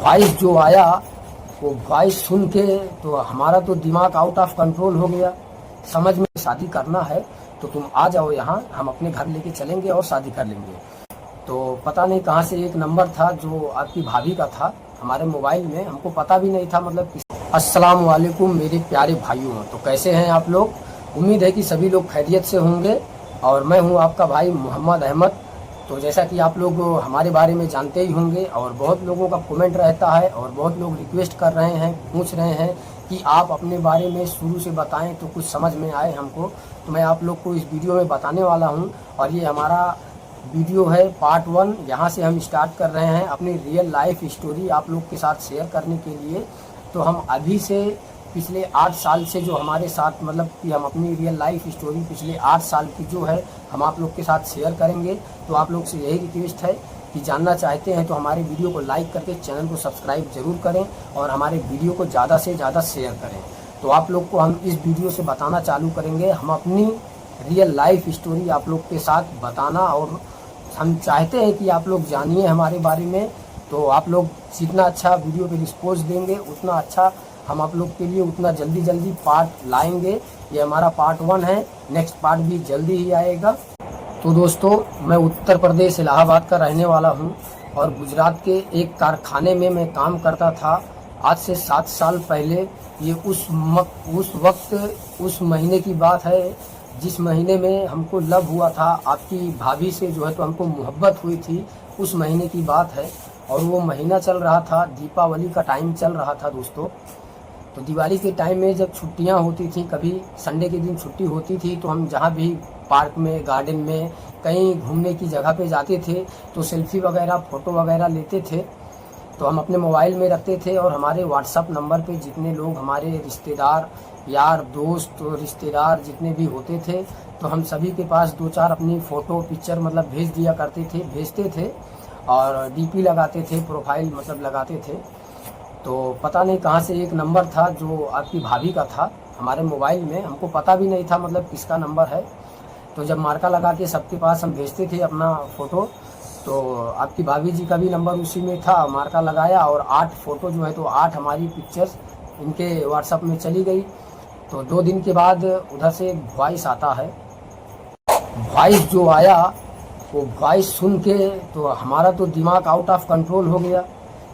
Voice जो आया वो वॉइस सुन के तो हमारा तो दिमाग आउट ऑफ कंट्रोल हो गया। समझ में शादी करना है तो तुम आ जाओ यहाँ, हम अपने घर लेके चलेंगे और शादी कर लेंगे। तो पता नहीं कहाँ से एक नंबर था जो आपकी भाभी का था हमारे मोबाइल में, हमको पता भी नहीं था मतलब। अस्सलाम वालेकुम मेरे प्यारे भाइयों, तो कैसे हैं आप लोग? उम्मीद है कि सभी लोग खैरियत से होंगे और मैं हूं आपका भाई मोहम्मद अहमद। तो जैसा कि आप लोग हमारे बारे में जानते ही होंगे और बहुत लोगों का कमेंट रहता है और बहुत लोग रिक्वेस्ट कर रहे हैं, पूछ रहे हैं कि आप अपने बारे में शुरू से बताएं तो कुछ समझ में आए हमको। तो मैं आप लोग को इस वीडियो में बताने वाला हूं और ये हमारा वीडियो है पार्ट 1। यहाँ से हम स्टार्ट कर रहे हैं अपनी रियल लाइफ स्टोरी आप लोग के साथ शेयर करने के लिए। तो हम अभी से पिछले 8 साल से जो हमारे साथ मतलब कि हम अपनी रियल लाइफ स्टोरी पिछले 8 साल की जो है हम आप लोग के साथ शेयर करेंगे। तो आप लोग से यही रिक्वेस्ट है कि जानना चाहते हैं तो हमारे वीडियो को लाइक करके चैनल को सब्सक्राइब जरूर करें और हमारे वीडियो को ज़्यादा से ज़्यादा शेयर करें। तो आप लोग को हम इस वीडियो से बताना चालू करेंगे, हम अपनी रियल लाइफ स्टोरी आप लोग के साथ बताना, और हम चाहते हैं कि आप लोग जानिए हमारे बारे में। तो आप लोग जितना अच्छा वीडियो पे रिस्पॉन्स देंगे उतना अच्छा हम आप लोग के लिए उतना जल्दी पार्ट लाएंगे। ये हमारा पार्ट 1 है, नेक्स्ट पार्ट भी जल्दी ही आएगा। तो दोस्तों, मैं उत्तर प्रदेश इलाहाबाद का रहने वाला हूँ और गुजरात के एक कारखाने में मैं काम करता था आज से 7 साल पहले। ये उस वक्त उस महीने की बात है जिस महीने में हमको लव हुआ था आपकी भाभी से, जो है तो हमको मोहब्बत हुई थी, उस महीने की बात है। और वो महीना चल रहा था, दीपावली का टाइम चल रहा था दोस्तों। तो दिवाली के टाइम में जब छुट्टियां होती थी, कभी संडे के दिन छुट्टी होती थी, तो हम जहाँ भी पार्क में, गार्डन में, कहीं घूमने की जगह पे जाते थे तो सेल्फी वगैरह, फ़ोटो वगैरह लेते थे। तो हम अपने मोबाइल में रखते थे और हमारे व्हाट्सअप नंबर पे जितने लोग हमारे रिश्तेदार, यार दोस्त, रिश्तेदार जितने भी होते थे तो हम सभी के पास 2-4 अपनी फ़ोटो पिक्चर मतलब भेजते थे और डीपी लगाते थे, प्रोफाइल मतलब लगाते थे। तो पता नहीं कहाँ से एक नंबर था जो आपकी भाभी का था हमारे मोबाइल में, हमको पता भी नहीं था मतलब किसका नंबर है। तो जब मार्का लगा के सबके पास हम भेजते थे अपना फ़ोटो, तो आपकी भाभी जी का भी नंबर उसी में था, मार्का लगाया और 8 फ़ोटो जो है तो 8 हमारी पिक्चर्स इनके व्हाट्सअप में चली गई। तो 2 दिन के बाद उधर से एक वॉइस आता है। वॉइस जो आया वो वॉइस सुन के तो हमारा तो दिमाग आउट ऑफ कंट्रोल हो गया।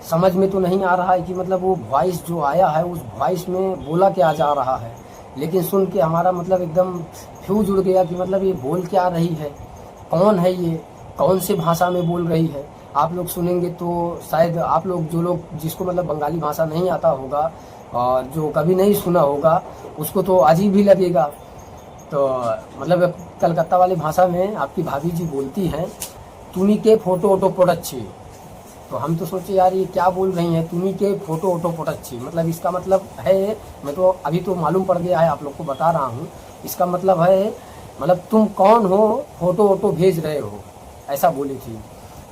समझ में तो नहीं आ रहा है कि मतलब वो वॉइस जो आया है उस वॉइस में बोला क्या जा रहा है, लेकिन सुन के हमारा मतलब एकदम फ्यूज उड़ गया कि मतलब ये बोल क्या रही है, कौन है ये, कौन से भाषा में बोल रही है। आप लोग सुनेंगे तो शायद आप लोग जो लोग जिसको मतलब बंगाली भाषा नहीं आता होगा और जो कभी नहीं सुना होगा उसको तो अजीब ही लगेगा। तो मतलब कलकत्ता वाली भाषा में आपकी भाभी जी बोलती हैं, तुम्ही के फोटो ओटो पोड़च्छी। तो हम तो सोचे यार ये क्या बोल रही हैं, तुम्ही के फोटो ओटो पोड़च्छी, मतलब इसका मतलब है, मैं तो अभी तो मालूम पड़ गया है, आप लोग को बता रहा हूँ, इसका मतलब है मतलब तुम कौन हो, फोटो ओटो भेज रहे हो, ऐसा बोली थी।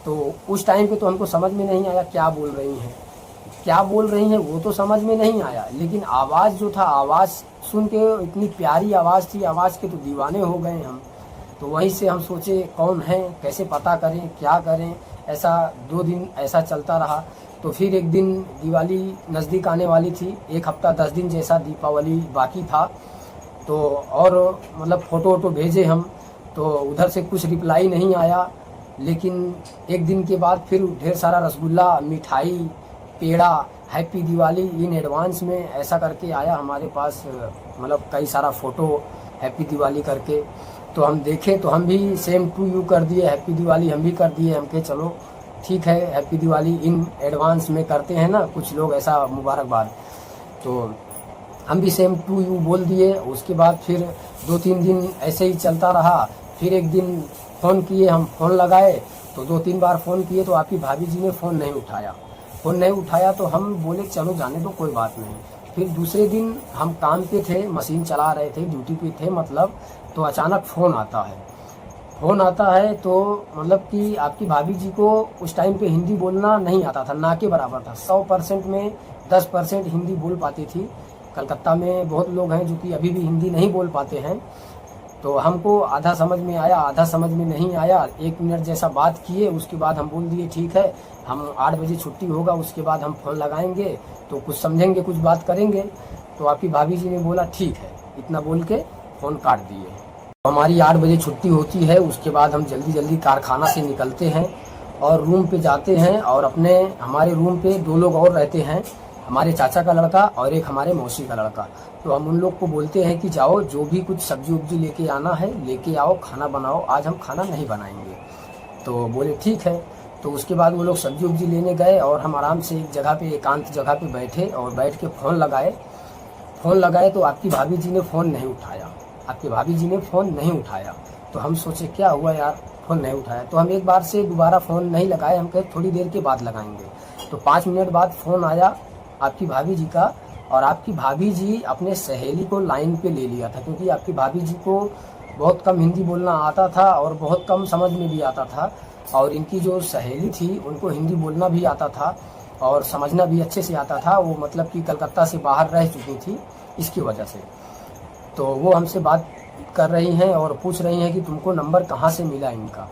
तो उस टाइम पे तो हमको समझ में नहीं आया क्या बोल रही हैं वो तो समझ में नहीं आया, लेकिन आवाज़ जो था, आवाज़ सुन के इतनी प्यारी आवाज़ थी, आवाज़ के तो दीवाने हो गए हम। तो वहीं से हम सोचे कौन है, कैसे पता करें, क्या करें। ऐसा 2 दिन ऐसा चलता रहा। तो फिर एक दिन दिवाली नज़दीक आने वाली थी, 1 हफ्ता 10 दिन जैसा दीपावली बाकी था। तो और मतलब फ़ोटो वोटो भेजे हम, तो उधर से कुछ रिप्लाई नहीं आया। लेकिन एक दिन के बाद फिर ढेर सारा रसगुल्ला, मिठाई, पेड़ा, हैप्पी दिवाली इन एडवांस में ऐसा करके आया हमारे पास, मतलब कई सारा फ़ोटो हैप्पी दिवाली करके। तो हम देखे तो हम भी सेम टू यू कर दिए, हैप्पी दिवाली हम भी कर दिए। हम कहे चलो ठीक है, हैप्पी दिवाली इन एडवांस में करते हैं ना कुछ लोग, ऐसा मुबारकबाद। तो हम भी सेम टू यू बोल दिए। उसके बाद फिर 2-3 दिन ऐसे ही चलता रहा। फिर एक दिन फ़ोन किए, हम फ़ोन लगाए तो 2-3 बार फ़ोन किए तो आपकी भाभी जी ने फ़ोन नहीं उठाया। तो हम बोले चलो जाने दो, कोई बात नहीं। फिर दूसरे दिन हम काम पे थे, मशीन चला रहे थे, ड्यूटी पे थे मतलब। तो अचानक फ़ोन आता है तो मतलब कि आपकी भाभी जी को उस टाइम पे हिंदी बोलना नहीं आता था, ना के बराबर था। 100% में 10% हिंदी बोल पाती थी। कलकत्ता में बहुत लोग हैं जो कि अभी भी हिंदी नहीं बोल पाते हैं। तो हमको आधा समझ में आया, आधा समझ में नहीं आया। 1 मिनट जैसा बात किए, उसके बाद हम बोल दिए ठीक है, हम 8 बजे छुट्टी होगा, उसके बाद हम फ़ोन लगाएंगे तो कुछ समझेंगे, कुछ बात करेंगे। तो आपकी भाभी जी ने बोला ठीक है, इतना बोल के फ़ोन काट दिए। तो हमारी 8 बजे छुट्टी होती है, उसके बाद हम जल्दी जल्दी कारखाना से निकलते हैं और रूम पे जाते हैं। और हमारे रूम पे 2 लोग और रहते हैं, हमारे चाचा का लड़का और एक हमारे मौसी का लड़का। तो हम उन लोग को बोलते हैं कि जाओ, जो भी कुछ सब्जी उब्जी लेके आना है लेके आओ, खाना बनाओ, आज हम खाना नहीं बनाएंगे। तो बोले ठीक है। तो उसके बाद वो लोग सब्जी उब्जी लेने गए और हम आराम से एक जगह पे, एकांत जगह पे बैठे और बैठ के फ़ोन लगाए तो आपकी भाभी जी ने फ़ोन नहीं उठाया। आपकी भाभी जी ने फ़ोन नहीं उठाया। तो हम सोचे क्या हुआ यार, फ़ोन नहीं उठाया। तो हम एक बार से दोबारा फ़ोन नहीं लगाए, हम कहे थोड़ी देर के बाद लगाएंगे। तो 5 मिनट बाद फ़ोन आया आपकी भाभी जी का, और आपकी भाभी जी अपने सहेली को लाइन पे ले लिया था, क्योंकि आपकी भाभी जी को बहुत कम हिंदी बोलना आता था और बहुत कम समझ में भी आता था। और इनकी जो सहेली थी उनको हिंदी बोलना भी आता था और समझना भी अच्छे से आता था। वो मतलब कि कलकत्ता से बाहर रह चुकी थी, इसकी वजह से। तो वो हमसे बात कर रही हैं और पूछ रही हैं कि तुमको नंबर कहाँ से मिला इनका।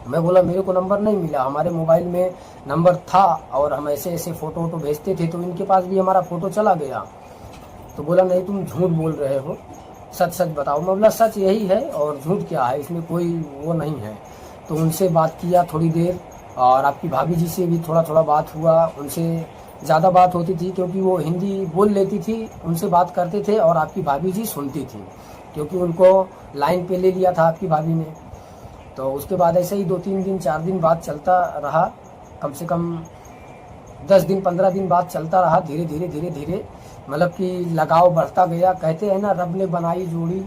मैं बोला मेरे को नंबर नहीं मिला, हमारे मोबाइल में नंबर था और हम ऐसे ऐसे फ़ोटो वोटो भेजते थे तो इनके पास भी हमारा फ़ोटो चला गया। तो बोला नहीं तुम झूठ बोल रहे हो, सच सच बताओ। मैं बोला सच यही है और झूठ क्या है, इसमें कोई वो नहीं है। तो उनसे बात किया थोड़ी देर, और आपकी भाभी जी से भी थोड़ा थोड़ा बात हुआ। उनसे ज़्यादा बात होती थी क्योंकि वो हिंदी बोल लेती थी, उनसे बात करते थे और आपकी भाभी जी सुनती थी, क्योंकि उनको लाइन पे ले लिया था आपकी भाभी ने। तो उसके बाद ऐसे ही 2-3 दिन 4 दिन बात चलता रहा, कम से कम 10 दिन 15 दिन बात चलता रहा। धीरे धीरे मतलब कि लगाव बढ़ता गया। कहते हैं ना, रब ने बनाई जोड़ी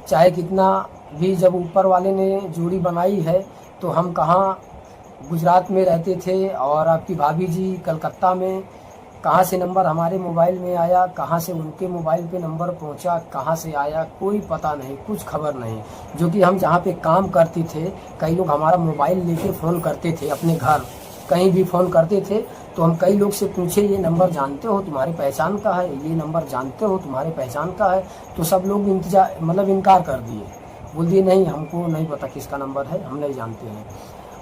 चाहे कितना भी, जब ऊपर वाले ने जोड़ी बनाई है तो हम कहाँ गुजरात में रहते थे और आपकी भाभी जी कलकत्ता में। कहाँ से नंबर हमारे मोबाइल में आया, कहाँ से उनके मोबाइल पे नंबर पहुंचा, कहाँ से आया कोई पता नहीं, कुछ खबर नहीं। जो कि हम जहाँ पे काम करते थे, कई लोग हमारा मोबाइल लेके फ़ोन करते थे, अपने घर कहीं भी फ़ोन करते थे। तो हम कई लोग से पूछे ये नंबर जानते हो, तुम्हारी पहचान का है, ये नंबर जानते हो, तुम्हारी पहचान का है। तो सब लोग इनकार कर दिए, बोल दिए नहीं हमको नहीं पता किसका नंबर है, हम नहीं जानते हैं।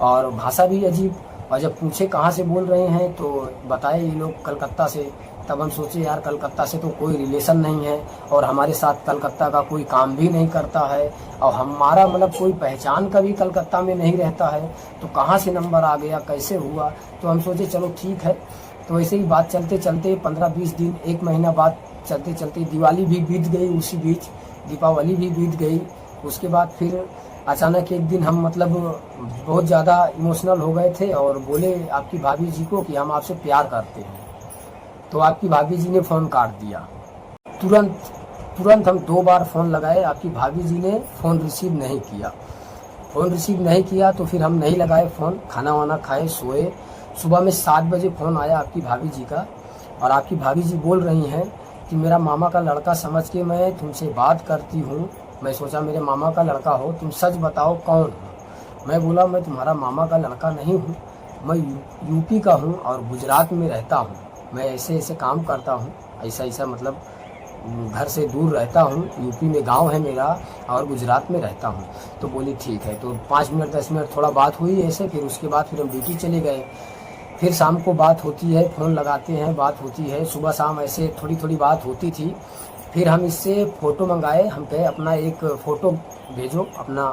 और भाषा भी अजीब। और जब पूछे कहाँ से बोल रहे हैं तो बताए ये लोग कलकत्ता से। तब हम सोचे यार कलकत्ता से तो कोई रिलेशन नहीं है और हमारे साथ कलकत्ता का कोई काम भी नहीं करता है और हमारा मतलब कोई पहचान का भी कलकत्ता में नहीं रहता है, तो कहाँ से नंबर आ गया, कैसे हुआ। तो हम सोचे चलो ठीक है। तो ऐसे ही बात चलते चलते 15-20 दिन, 1 महीना बात चलते चलते दिवाली भी बीत गई, उसी बीच दीपावली भी बीत गई। उसके बाद फिर अचानक एक दिन हम मतलब बहुत ज़्यादा इमोशनल हो गए थे और बोले आपकी भाभी जी को कि हम आपसे प्यार करते हैं। तो आपकी भाभी जी ने फ़ोन काट दिया। तुरंत हम 2 बार फ़ोन लगाए, आपकी भाभी जी ने फ़ोन रिसीव नहीं किया। तो फिर हम नहीं लगाए फ़ोन, खाना वाना खाए, सोए। सुबह में 7 बजे फ़ोन आया आपकी भाभी जी का, और आपकी भाभी जी बोल रही हैं कि मेरा मामा का लड़का समझ के मैं तुमसे बात करती हूँ। मैं सोचा मेरे मामा का लड़का हो, तुम सच बताओ कौन हो। मैं बोला मैं तुम्हारा मामा का लड़का नहीं हूँ, मैं यूपी का हूँ और गुजरात में रहता हूँ। मैं ऐसे ऐसे काम करता हूँ, ऐसा मतलब घर से दूर रहता हूँ, यूपी में गांव है मेरा और गुजरात में रहता हूँ। तो बोली ठीक है। तो 5 मिनट 10 मिनट थोड़ा बात हुई ऐसे, फिर उसके बाद फिर हम ड्यूटी चले गए। फिर शाम को बात होती है, फ़ोन लगाते हैं, बात होती है, सुबह शाम ऐसे थोड़ी बात होती थी। फिर हम इससे फ़ोटो मंगाए, हम कहे अपना एक फ़ोटो भेजो, अपना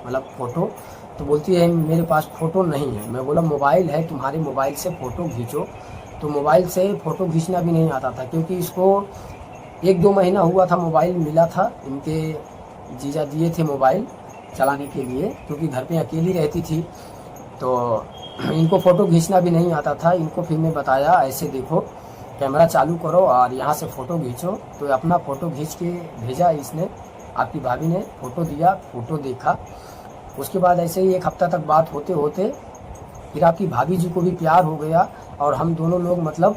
मतलब फ़ोटो। तो बोलती है मेरे पास फ़ोटो नहीं है। मैं बोला मोबाइल है, तुम्हारे मोबाइल से फ़ोटो खींचो। तो मोबाइल से फ़ोटो खींचना भी नहीं आता था, क्योंकि इसको 1-2 महीना हुआ था मोबाइल मिला था। इनके जीजा दिए थे मोबाइल चलाने के लिए, क्योंकि घर पे अकेली रहती थी। तो इनको फ़ोटो खींचना भी नहीं आता था। इनको फिर मैं बताया ऐसे देखो कैमरा चालू करो और यहाँ से फ़ोटो खींचो। तो अपना फ़ोटो खींच के भेजा इसने, आपकी भाभी ने फ़ोटो दिया, फ़ोटो देखा। उसके बाद ऐसे ही 1 हफ्ता तक बात होते होते फिर आपकी भाभी जी को भी प्यार हो गया और हम दोनों लोग मतलब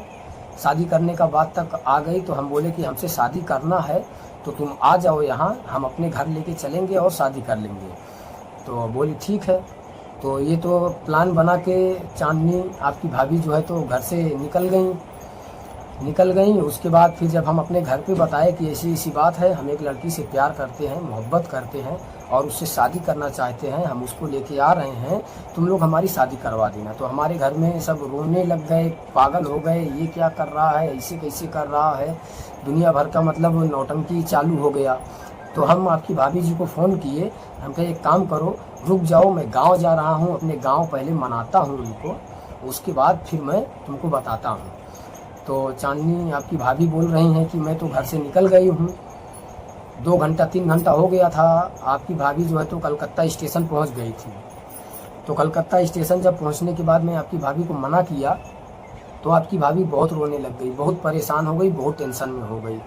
शादी करने का बात तक आ गई। तो हम बोले कि हमसे शादी करना है तो तुम आ जाओ यहाँ, हम अपने घर लेके चलेंगे और शादी कर लेंगे। तो बोली ठीक है। तो ये तो प्लान बना के चांदनी आपकी भाभी जो है तो घर से निकल गई। निकल गई। उसके बाद फिर जब हम अपने घर पे बताए कि ऐसी ऐसी बात है, हम एक लड़की से प्यार करते हैं, मोहब्बत करते हैं और उससे शादी करना चाहते हैं, हम उसको लेके आ रहे हैं, तुम लोग हमारी शादी करवा देना। तो हमारे घर में सब रोने लग गए, पागल हो गए, ये क्या कर रहा है, ऐसे कैसे कर रहा है, दुनिया भर का मतलब नौटंकी चालू हो गया। तो हम आपकी भाभी जी को फ़ोन किए, हम कहे एक काम करो, रुक जाओ, मैं गाँव जा रहा हूँ, अपने गाँव पहले मनाता हूँ उनको, उसके बाद फिर मैं तुमको बताता हूँ। तो चांदनी आपकी भाभी बोल रही हैं कि मैं तो घर से निकल गई हूँ, 2 घंटा 3 घंटा हो गया था। आपकी भाभी जो है तो कलकत्ता स्टेशन पहुँच गई थी। तो कलकत्ता स्टेशन जब पहुँचने के बाद मैं आपकी भाभी को मना किया तो आपकी भाभी बहुत रोने लग गई, बहुत परेशान हो गई, बहुत टेंशन में हो गई।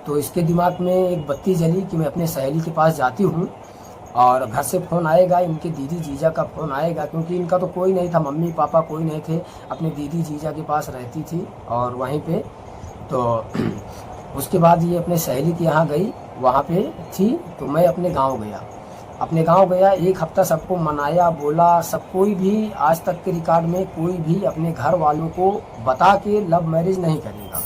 तो इसके दिमाग में एक बत्ती जली कि मैं अपने सहेली के पास जाती हूँ और घर से फ़ोन आएगा, इनके दीदी जीजा का फ़ोन आएगा, क्योंकि इनका तो कोई नहीं था, मम्मी पापा कोई नहीं थे, अपने दीदी जीजा के पास रहती थी और वहीं पे। तो उसके बाद ये अपने सहेली के यहाँ गई, वहाँ पे थी। तो मैं अपने गांव गया, एक हफ्ता सबको मनाया, बोला, सब कोई भी आज तक के रिकॉर्ड में कोई भी अपने घर वालों को बता के लव मैरिज नहीं करेगा,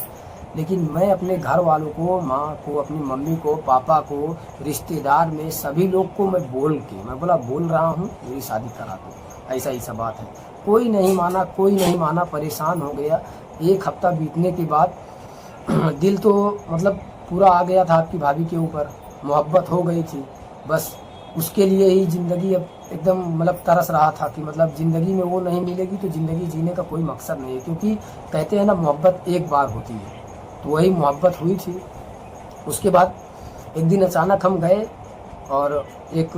लेकिन मैं अपने घर वालों को, माँ को, अपनी मम्मी को, पापा को, रिश्तेदार में सभी लोग को मैं बोल रहा हूँ मेरी शादी करा दो, ऐसा बात है। कोई नहीं माना, परेशान हो गया। एक हफ्ता बीतने के बाद दिल तो मतलब पूरा आ गया था आपकी भाभी के ऊपर, मोहब्बत हो गई थी, बस उसके लिए ही ज़िंदगी अब एकदम मतलब तरस रहा था कि मतलब ज़िंदगी में वो नहीं मिलेगी तो ज़िंदगी जीने का कोई मकसद नहीं है, क्योंकि कहते हैं ना मोहब्बत एक बार होती है, तो वही मोहब्बत हुई थी। उसके बाद एक दिन अचानक हम गए और एक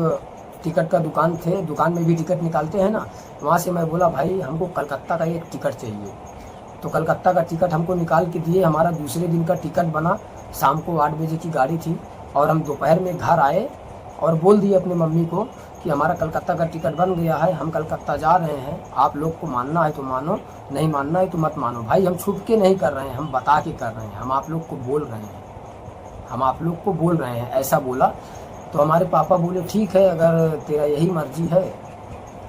टिकट का दुकान थे, दुकान में भी टिकट निकालते हैं ना, वहाँ से मैं बोला भाई हमको कलकत्ता का एक टिकट चाहिए। तो कलकत्ता का टिकट हमको निकाल के दिए, हमारा दूसरे दिन का टिकट बना, शाम को 8 बजे की गाड़ी थी और हम दोपहर में घर आए और बोल दिए अपनी मम्मी को कि हमारा कलकत्ता का टिकट बन गया है, हम कलकत्ता जा रहे हैं, आप लोग को मानना है तो मानो, नहीं मानना है तो मत मानो। भाई हम छुप के नहीं कर रहे हैं, हम बता के कर रहे हैं, हम आप लोग को बोल रहे हैं, ऐसा बोला। तो हमारे पापा बोले ठीक है, अगर तेरा यही मर्जी है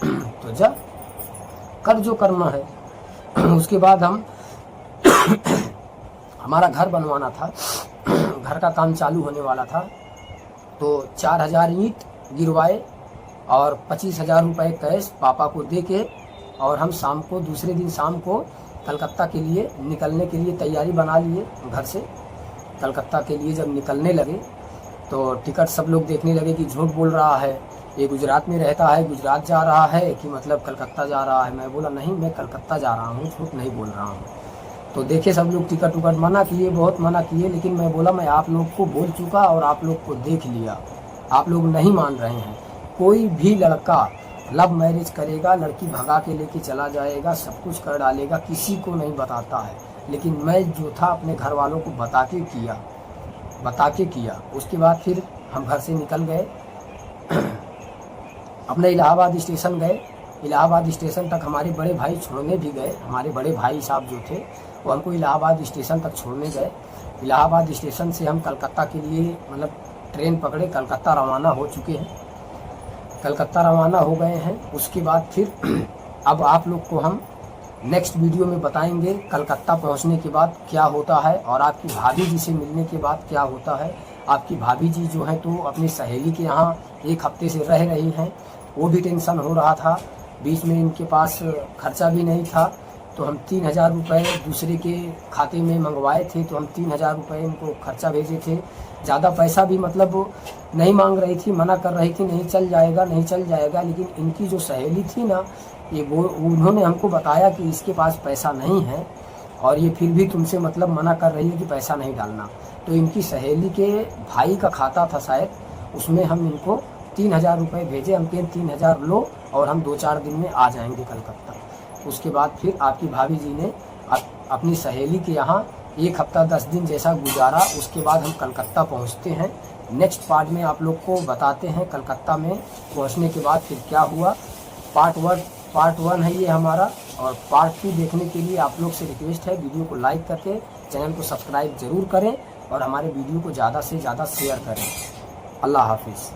तो जा कर जो करना है। उसके बाद हम हमारा घर बनवाना था, घर का काम चालू होने वाला था, तो 4000 ईंट गिरवाए और 25,000 रुपये कैश पापा को दे के, और हम दूसरे दिन शाम को कलकत्ता के लिए निकलने के लिए तैयारी बना लिए। घर से कलकत्ता के लिए जब निकलने लगे तो टिकट सब लोग देखने लगे कि झूठ बोल रहा है, ये गुजरात में रहता है, गुजरात जा रहा है कि मतलब कलकत्ता जा रहा है। मैं बोला नहीं, मैं कलकत्ता जा रहा हूँ, झूठ नहीं बोल रहा हूँ। तो देखे सब लोग टिकट उकट मना किए, बहुत मना किए, लेकिन मैं बोला मैं आप लोग को बोल चुका और आप लोग को देख लिया, आप लोग नहीं मान रहे हैं। कोई भी लड़का लव मैरिज करेगा, लड़की भगा के लेके चला जाएगा, सब कुछ कर डालेगा, किसी को नहीं बताता है, लेकिन मैं जो था अपने घर वालों को बता के किया। उसके बाद फिर हम घर से निकल गए, अपने इलाहाबाद स्टेशन गए। इलाहाबाद स्टेशन तक हमारे बड़े भाई छोड़ने भी गए, हमारे बड़े भाई साहब जो थे वो हमको इलाहाबाद स्टेशन तक छोड़ने गए। इलाहाबाद स्टेशन से हम कलकत्ता के लिए मतलब ट्रेन पकड़े, कलकत्ता रवाना हो चुके हैं, कलकत्ता रवाना हो गए हैं। उसके बाद फिर अब आप लोग को हम नेक्स्ट वीडियो में बताएंगे कलकत्ता पहुंचने के बाद क्या होता है और आपकी भाभी जी से मिलने के बाद क्या होता है। आपकी भाभी जी जो है तो अपनी सहेली के यहाँ 1 हफ्ते से रह रही हैं, वो भी टेंशन हो रहा था, बीच में इनके पास खर्चा भी नहीं था, तो हम 3000 रुपये दूसरे के खाते में मंगवाए थे, तो हम 3000 रुपये इनको खर्चा भेजे थे। ज़्यादा पैसा भी मतलब नहीं मांग रही थी, मना कर रही थी नहीं चल जाएगा, लेकिन इनकी जो सहेली थी ना, ये वो उन्होंने हमको बताया कि इसके पास पैसा नहीं है और ये फिर भी तुमसे मतलब मना कर रही है कि पैसा नहीं डालना। तो इनकी सहेली के भाई का खाता था शायद, उसमें हम इनको 3000 रुपये भेजे, हम 3000 लो और हम 2-4 दिन में आ जाएंगे कलकत्ता। उसके बाद फिर आपकी भाभी जी ने अपनी सहेली के यहाँ 1 हफ्ता 10 दिन जैसा गुजारा। उसके बाद हम कलकत्ता पहुँचते हैं। नेक्स्ट पार्ट में आप लोग को बताते हैं कलकत्ता में पहुँचने के बाद फिर क्या हुआ। पार्ट 1 है ये हमारा, और पार्ट 2 देखने के लिए आप लोग से रिक्वेस्ट है वीडियो को लाइक करके चैनल को सब्सक्राइब ज़रूर करें और हमारे वीडियो को ज़्यादा से ज़्यादा शेयर करें। अल्लाह हाफिज़।